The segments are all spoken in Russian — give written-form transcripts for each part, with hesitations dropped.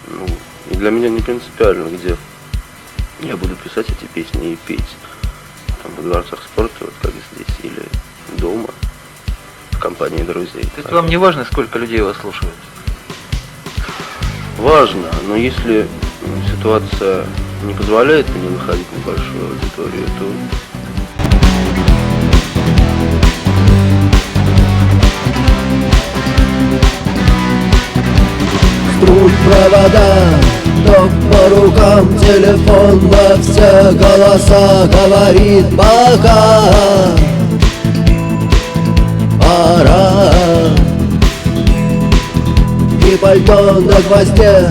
Ну, и для меня не принципиально, где я буду писать эти песни и петь. Там во дворцах спорта, вот как здесь, или дома, в компании друзей. То есть вам не важно, сколько людей вас слушают? Важно, но если ситуация не позволяет мне выходить на большую аудиторию, то Струй провода, ток по рукам, телефон на все голоса говорит пока. Пора. И пальто на гвозде,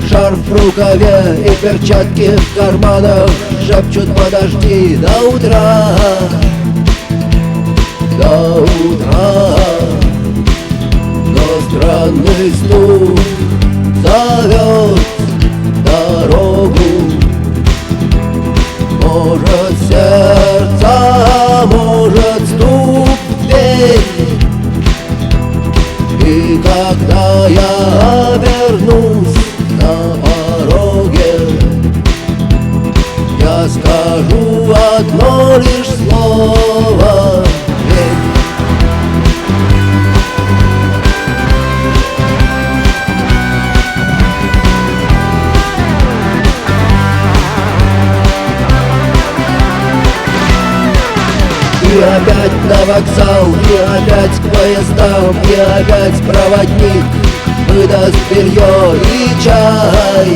шарф в рукаве и перчатки в карманах шепчут подожди до утра. До утра. Но странный стук зовет дорогу. Может сердце, может стук в дверь. И когда я обернусь на пороге, я скажу одно лишь слово: верь. И опять на вокзал, и опять к поездам, и опять проводник выдаст белье и чай.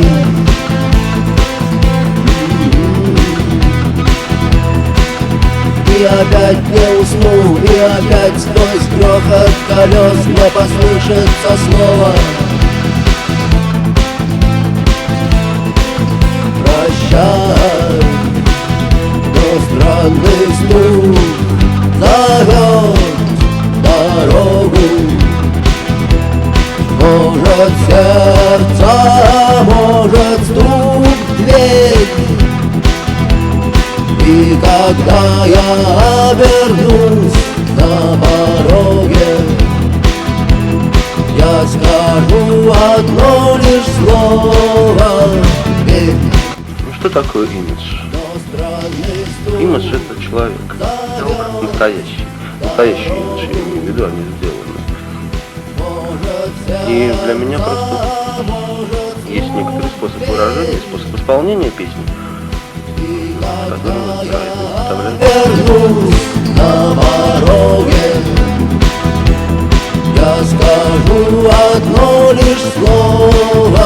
И опять не усну, и опять сквозь грохот колес мне послышится слово: прощай. Но странный стук зовет дорогу. Может сердце, может стук в дверь. И когда я обернусь на пороге, я скажу одно лишь слово: верь. ну что такое имидж? Имидж — это человек, настоящий имидж, я имею в виду, а не сделанный. И для меня просто есть некоторый способ выражения, способ исполнения песни, который выбирает, Вернусь на пороге, я скажу одно лишь слово: